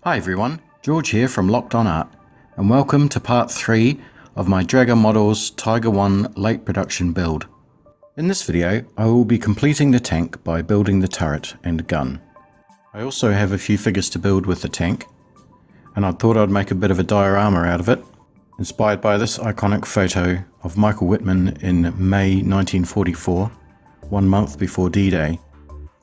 Hi everyone, George here from Locked On Art, and welcome to part 3 of my Dragon Models Tiger 1 late production build. In this video, I will be completing the tank by building the turret and gun. I also have a few figures to build with the tank, and I thought I'd make a bit of a diorama out of it, inspired by this iconic photo of Michael Whitman in May 1944, 1 month before D-Day.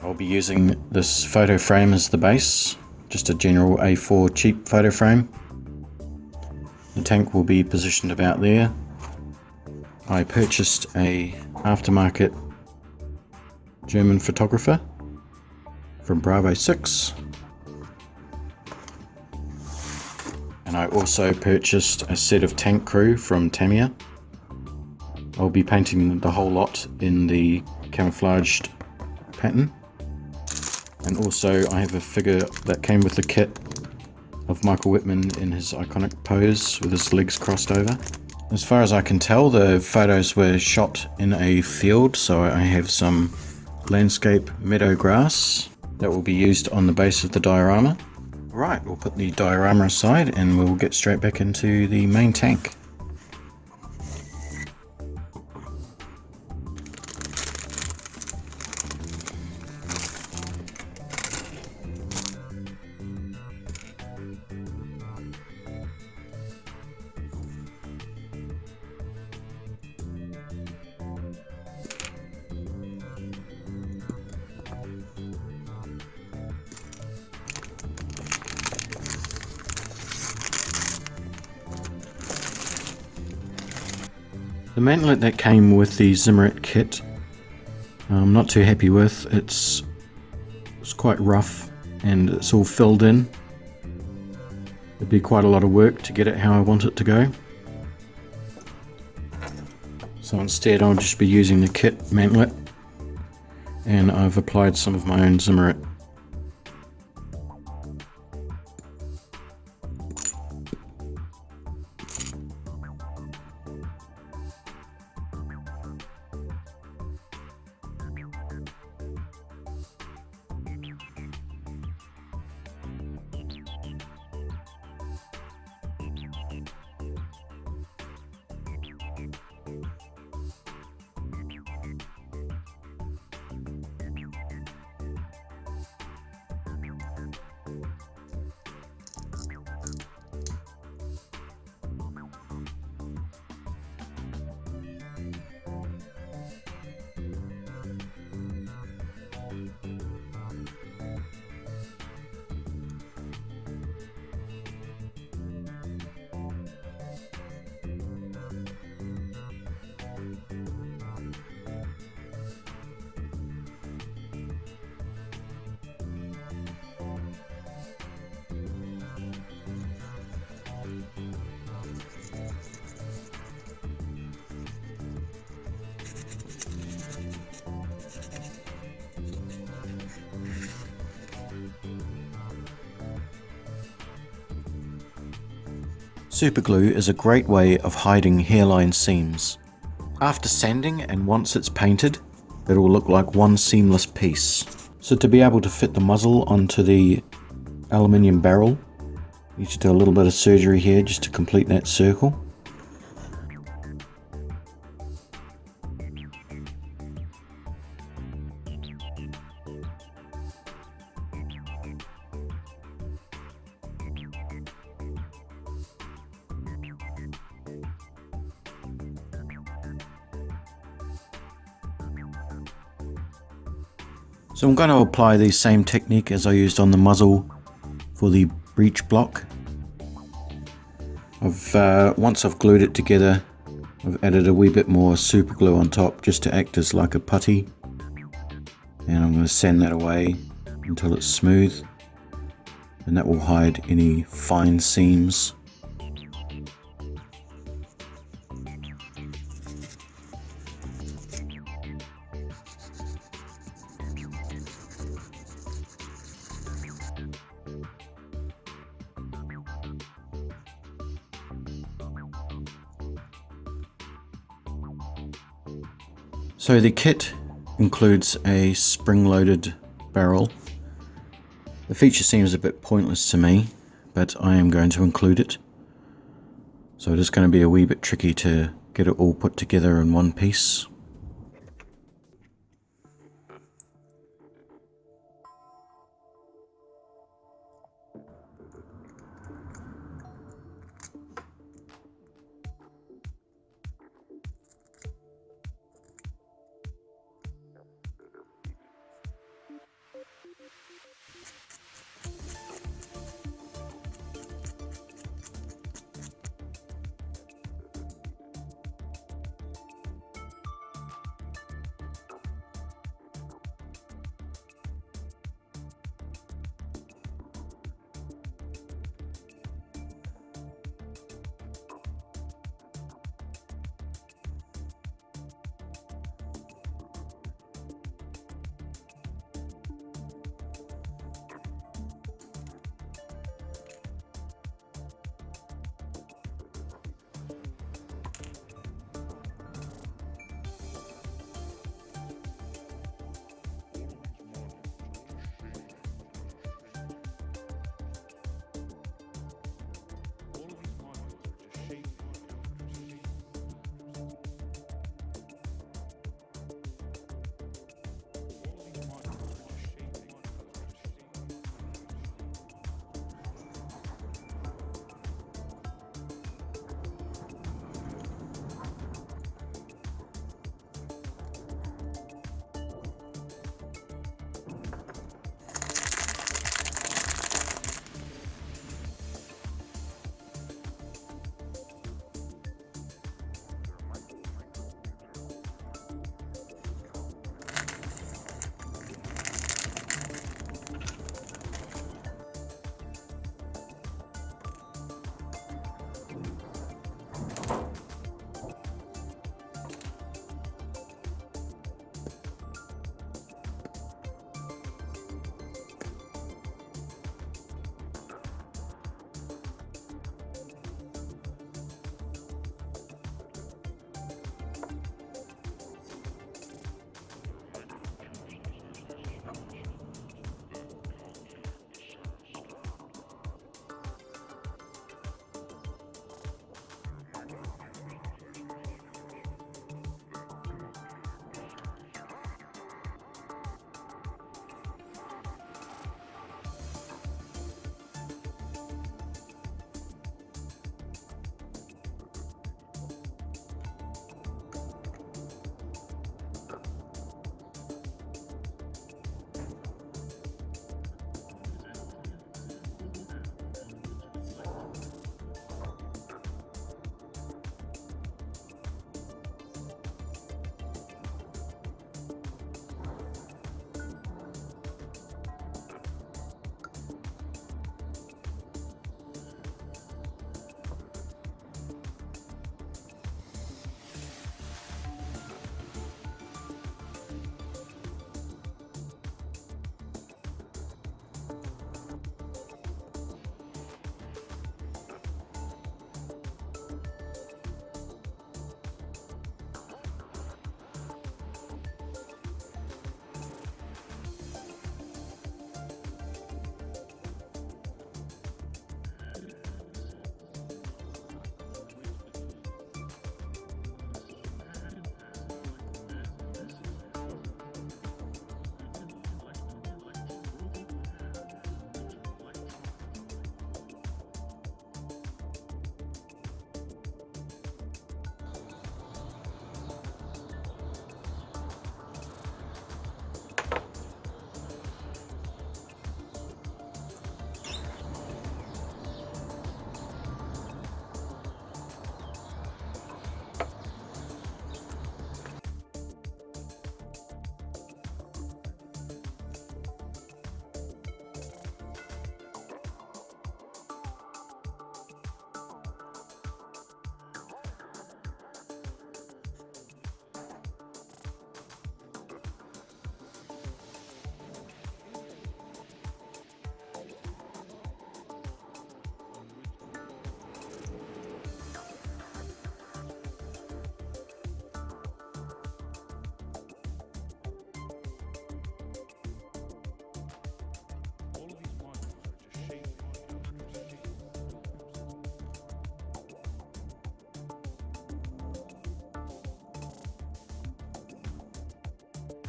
I'll be using this photo frame as the base. Just a general A4 cheap photo frame. The tank will be positioned about there. I purchased a aftermarket German photographer from Bravo 6. And I also purchased a set of tank crew from Tamiya. I'll be painting the whole lot in the camouflaged pattern. And also I have a figure that came with the kit of Michael Whitman in his iconic pose with his legs crossed over. As far as I can tell, the photos were shot in a field, so I have some landscape meadow grass that will be used on the base of the diorama. Right, we'll put the diorama aside and we'll get straight back into the main tank. The mantlet that came with the Zimmerit kit, I'm not too happy with. It's quite rough and it's all filled in. It'd be quite a lot of work to get it how I want it to go. So instead I'll just be using the kit mantlet, and I've applied some of my own Zimmerit. Superglue is a great way of hiding hairline seams. After sanding and once it's painted, it will look like one seamless piece. So to be able to fit the muzzle onto the aluminium barrel, you need to do a little bit of surgery here just to complete that circle. So I'm going to apply the same technique as I used on the muzzle for the breech block. Once I've glued it together, I've added a wee bit more super glue on top just to act as like a putty. And I'm going to sand that away until it's smooth, and that will hide any fine seams. So the kit includes a spring-loaded barrel. The feature seems a bit pointless to me. but I am going to include it. So it is going to be a wee bit tricky to get it all put together in one piece.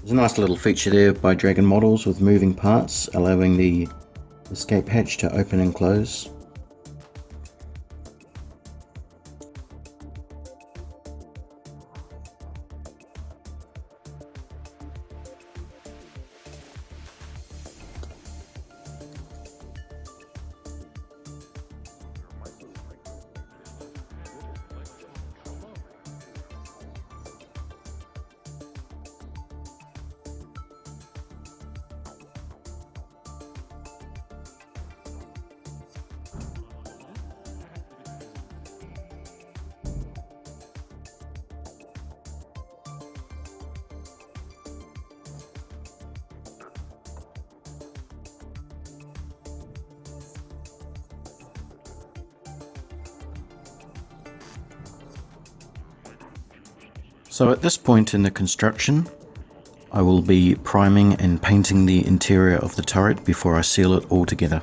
There's a nice little feature there by Dragon Models with moving parts, allowing the escape hatch to open and close. So at this point in the construction, I will be priming and painting the interior of the turret before I seal it all together.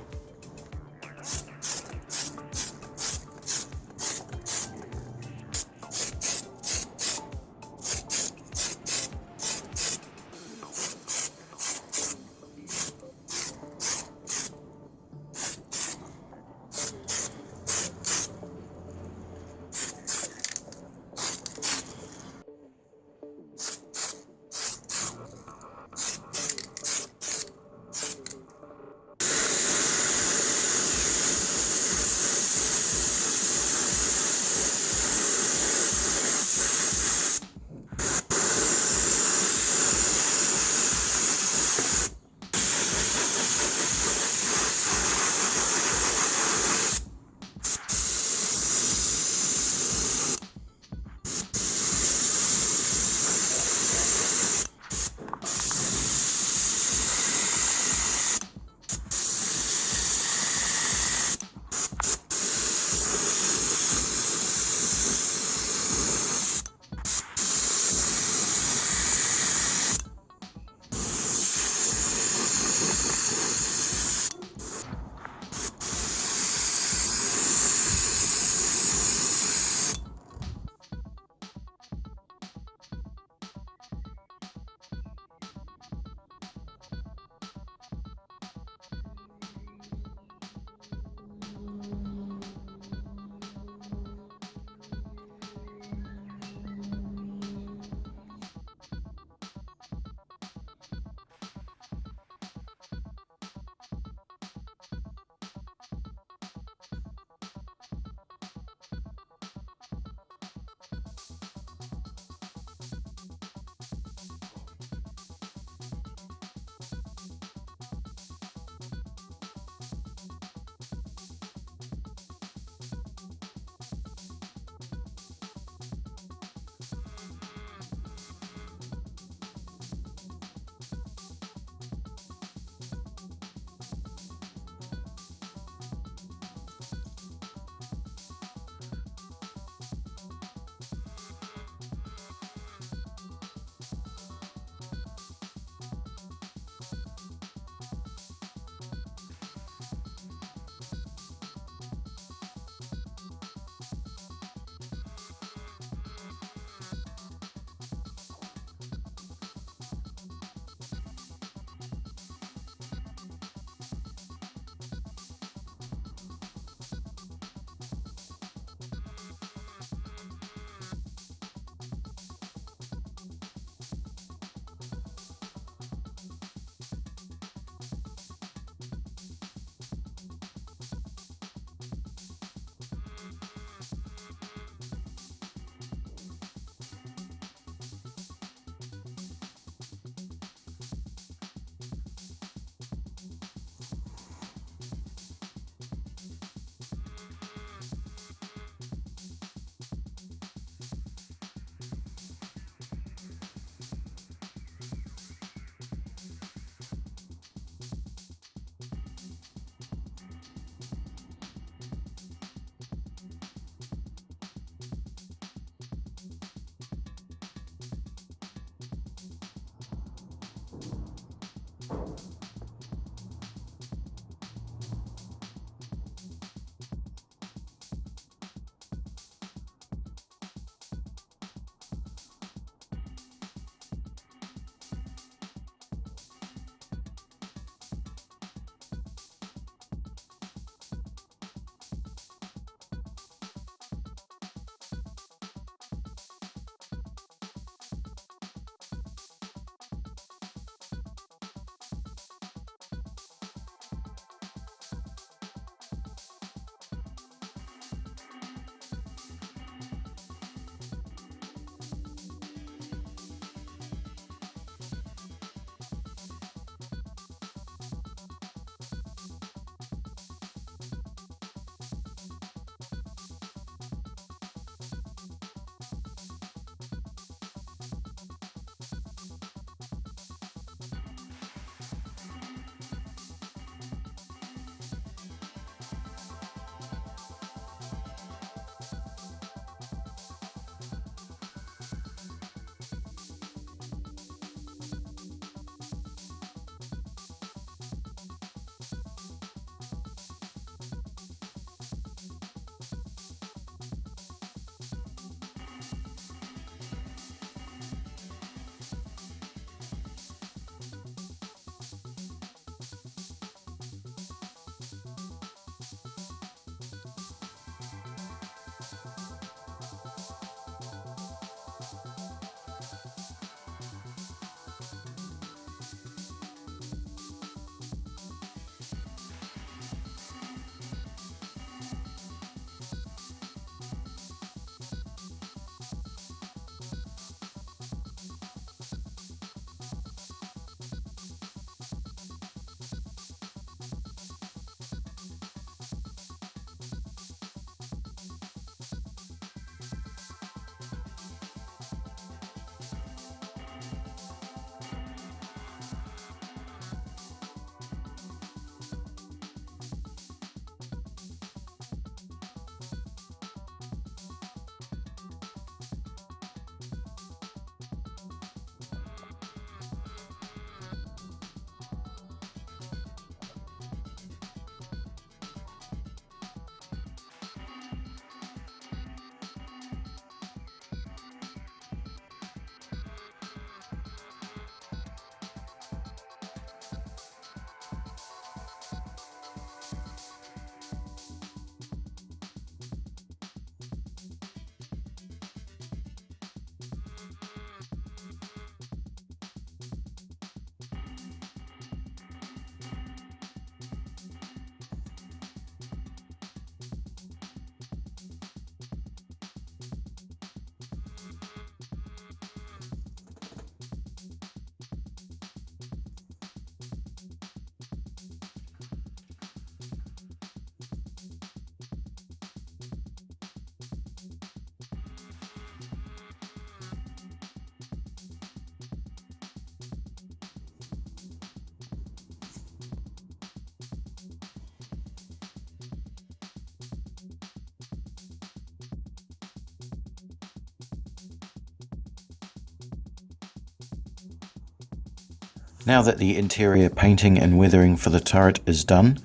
Now that the interior painting and weathering for the turret is done,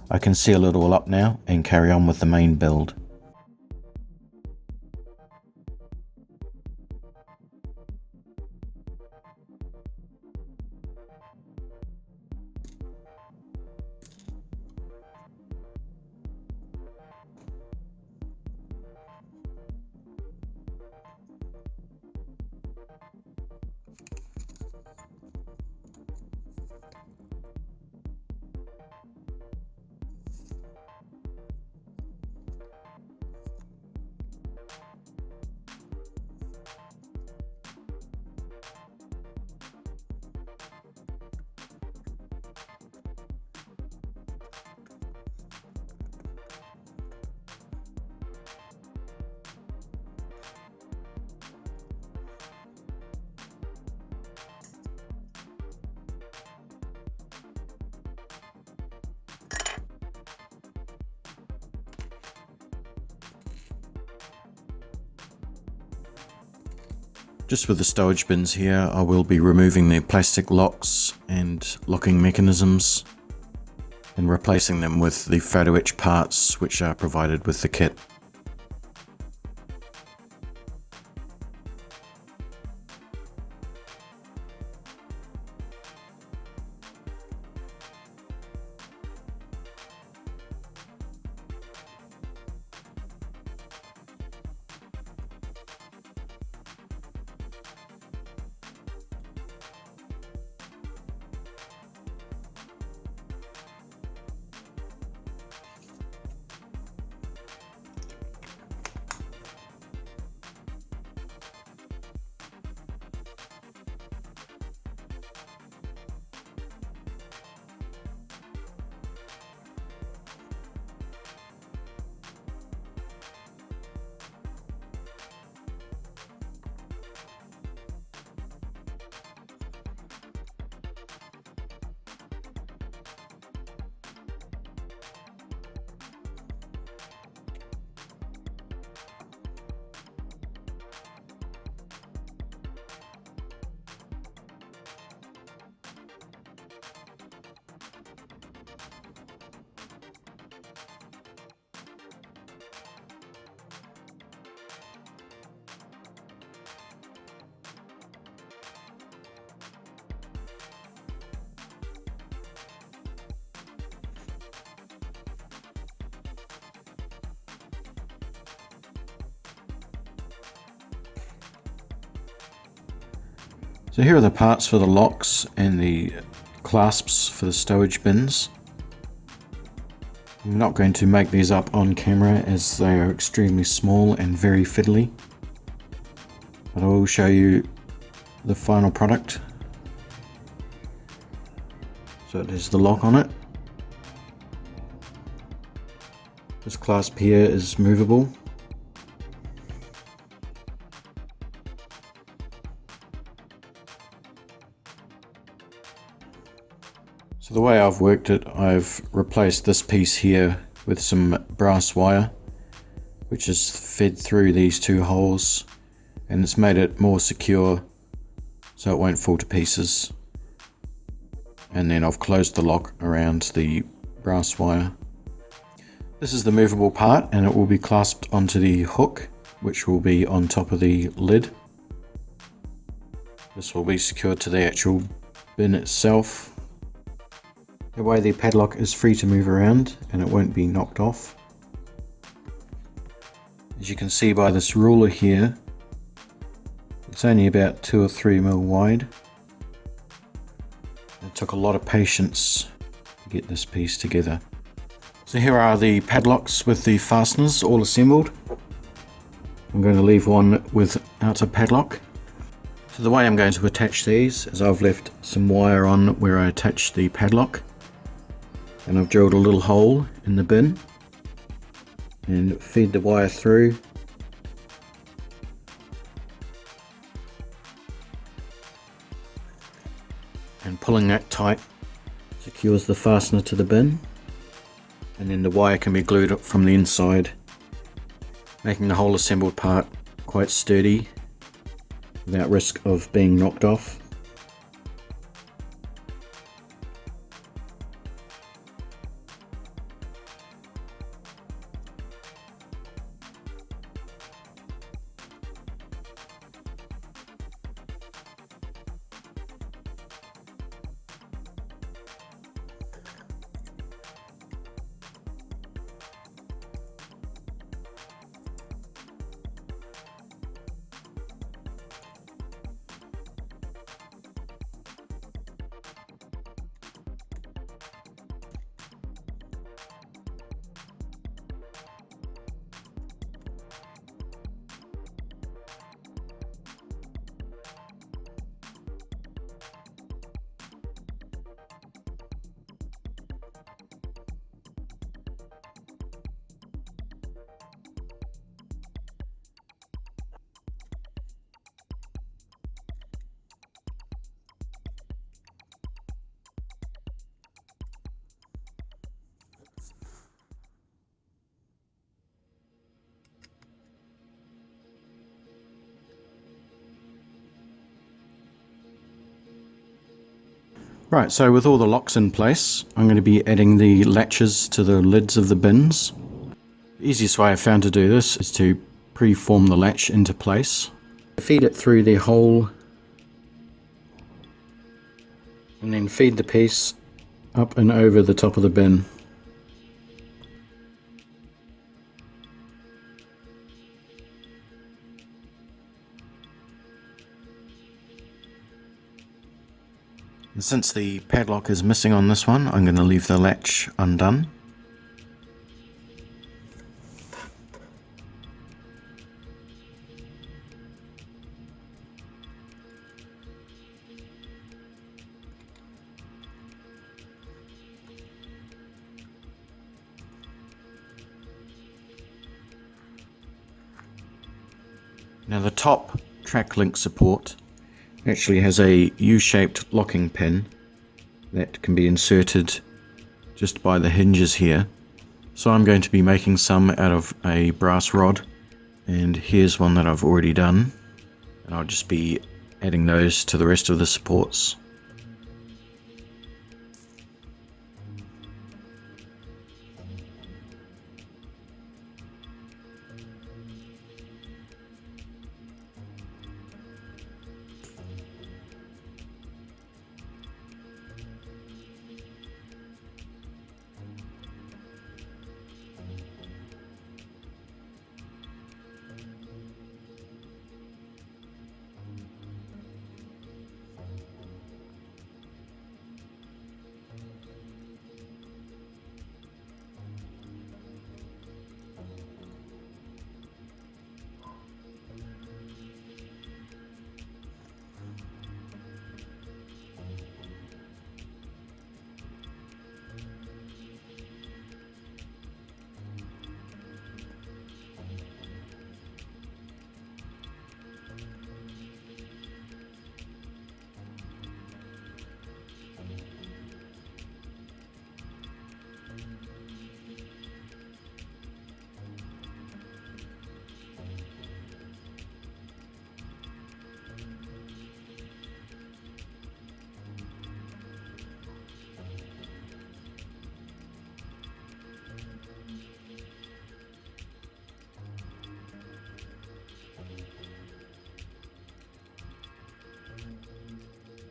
I can seal it all up now and carry on with the main build. Just with the stowage bins here, I will be removing the plastic locks and locking mechanisms and replacing them with the photo etch parts which are provided with the kit. So here are the parts for the locks and the clasps for the stowage bins. I'm not going to make these up on camera as they are extremely small and very fiddly, but I will show you the final product. So it has the lock on it. This clasp here is movable. So the way I've worked it, I've replaced this piece here with some brass wire, which is fed through these two holes, and it's made it more secure so it won't fall to pieces. And then I've closed the lock around the brass wire. This is the movable part, and it will be clasped onto the hook, which will be on top of the lid. This will be secured to the actual bin itself. That way the padlock is free to move around and it won't be knocked off. As you can see by this ruler here, it's only about 2 or 3 mil wide. It took a lot of patience to get this piece together. So here are the padlocks with the fasteners all assembled. I'm going to leave one without a padlock. So the way I'm going to attach these is I've left some wire on where I attach the padlock, and I've drilled a little hole in the bin and feed the wire through. And pulling that tight secures the fastener to the bin, and then the wire can be glued up from the inside, making the whole assembled part quite sturdy without risk of being knocked off. Right, so with all the locks in place, I'm going to be adding the latches to the lids of the bins. The easiest way I've found to do this is to pre-form the latch into place. Feed it through the hole and then feed the piece up and over the top of the bin. And since the padlock is missing on this one, I'm going to leave the latch undone. Now the top track link support actually has a U-shaped locking pin that can be inserted just by the hinges here. So I'm going to be making some out of a brass rod, and here's one that I've already done, and I'll just be adding those to the rest of the supports.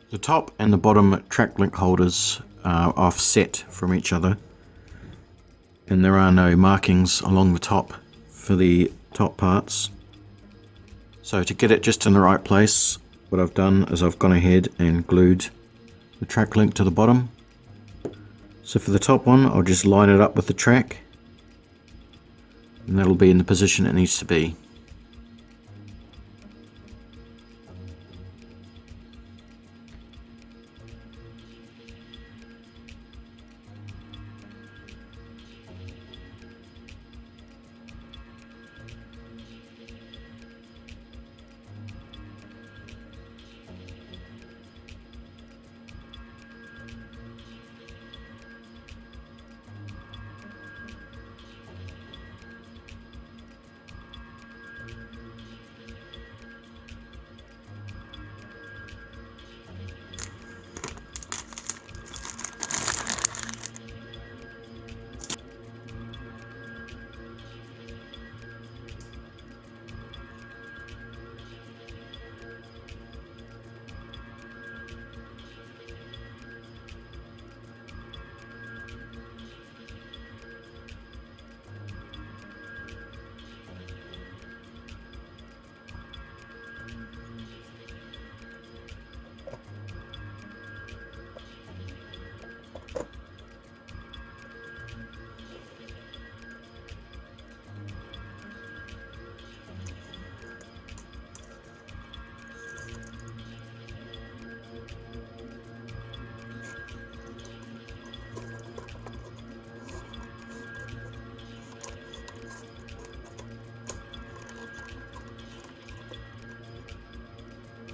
The top and the bottom track link holders are offset from each other, and there are no markings along the top for the top parts. So to get it just in the right place, what I've done is I've gone ahead and glued the track link to the bottom. So for the top one, I'll just line it up with the track, and that'll be in the position it needs to be.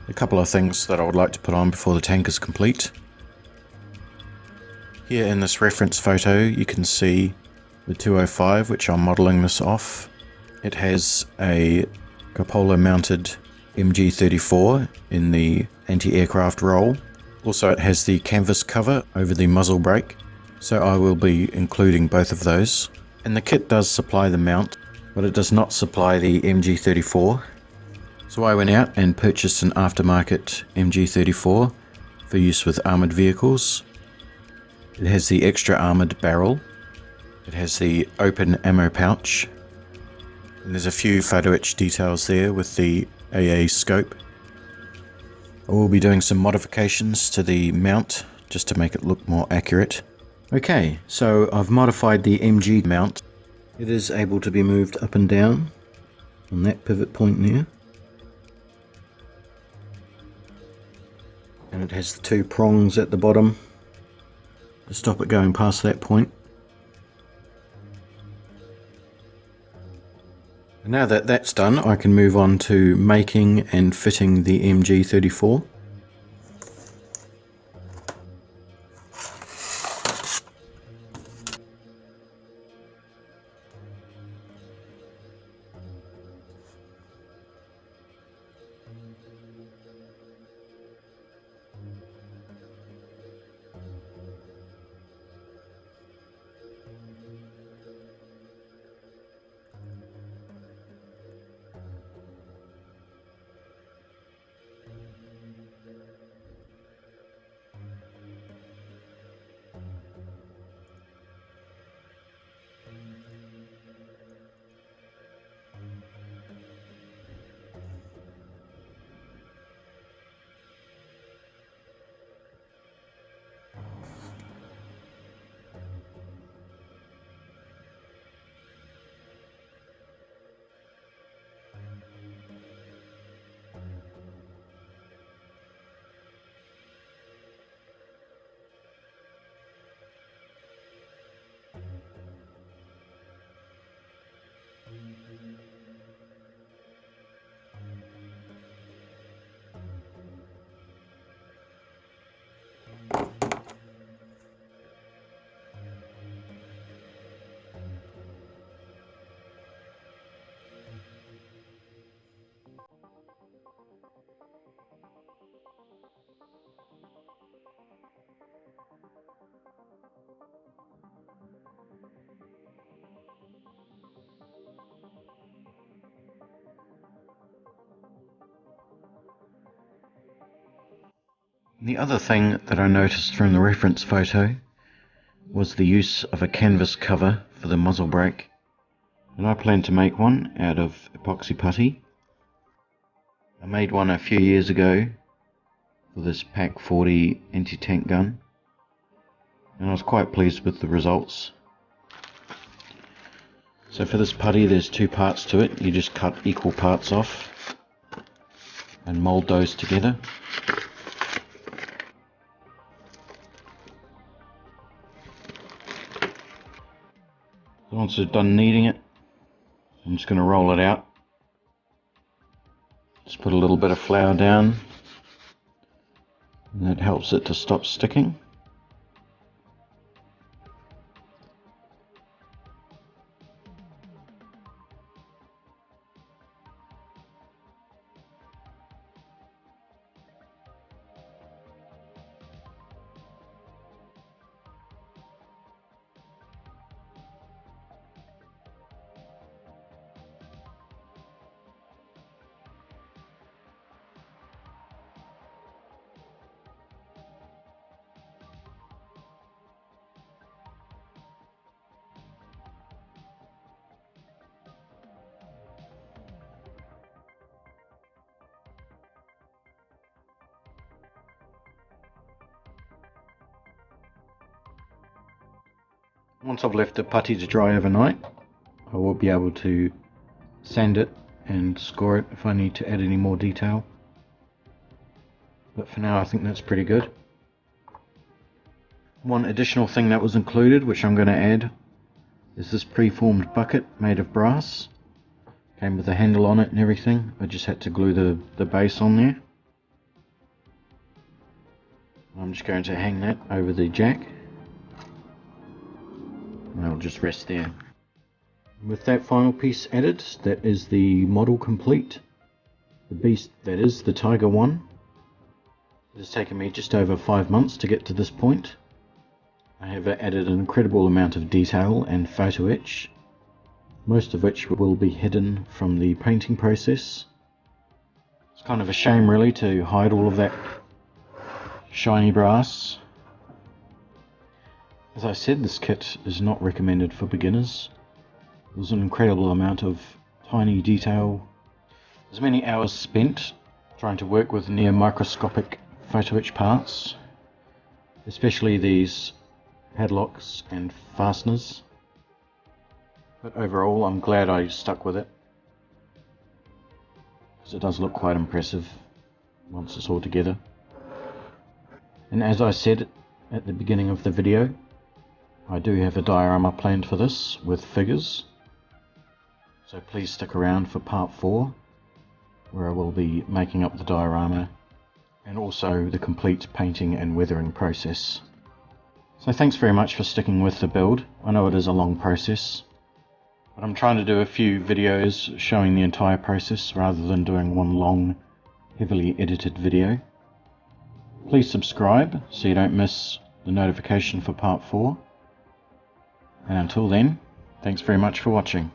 A couple of things that I would like to put on before the tank is complete. Here in this reference photo you can see the 205, which I'm modelling this off. It has a cupola mounted MG34 in the anti-aircraft role, Also, it has the canvas cover over the muzzle brake, so I will be including both of those. And the kit does supply the mount, but it does not supply the MG34. So I went out and purchased an aftermarket MG34 for use with armoured vehicles. It has the extra armoured barrel. It has the open ammo pouch. And there's a few photo etch details there with the AA scope. I will be doing some modifications to the mount just to make it look more accurate. Okay, so I've modified the MG mount. It is able to be moved up and down on that pivot point there. And it has the two prongs at the bottom to stop it going past that point. And now that that's done, I can move on to making and fitting the MG34. The other thing that I noticed from the reference photo was the use of a canvas cover for the muzzle brake, and I plan to make one out of epoxy putty. I made one a few years ago for this Pak 40 anti-tank gun, and I was quite pleased with the results. So for this putty there's two parts to it. You just cut equal parts off and mould those together. Once it's done kneading it, I'm just going to roll it out. Just put a little bit of flour down, and that helps it to stop sticking. Once I've left the putty to dry overnight, I will be able to sand it and score it if I need to add any more detail. But for now I think that's pretty good. One additional thing that was included, which I'm going to add, is this preformed bucket made of brass. Came with a handle on it and everything. I just had to glue the base on there. I'm just going to hang that over the jack. And that'll just rest there. With that final piece added, that is the model complete. The beast that is the Tiger 1. It has taken me just over 5 months to get to this point. I have added an incredible amount of detail and photo etch, most of which will be hidden from the painting process. It's kind of a shame really to hide all of that shiny brass. As I said, this kit is not recommended for beginners. There's an incredible amount of tiny detail. There's many hours spent trying to work with near microscopic photo etch parts, especially these padlocks and fasteners. But overall I'm glad I stuck with it, because it does look quite impressive once it's all together. And as I said at the beginning of the video, I do have a diorama planned for this with figures, so please stick around for part 4, where I will be making up the diorama and also the complete painting and weathering process. So thanks very much for sticking with the build. I know it is a long process, but I'm trying to do a few videos showing the entire process rather than doing one long, heavily edited video. Please subscribe so you don't miss the notification for part 4. And until then, thanks very much for watching.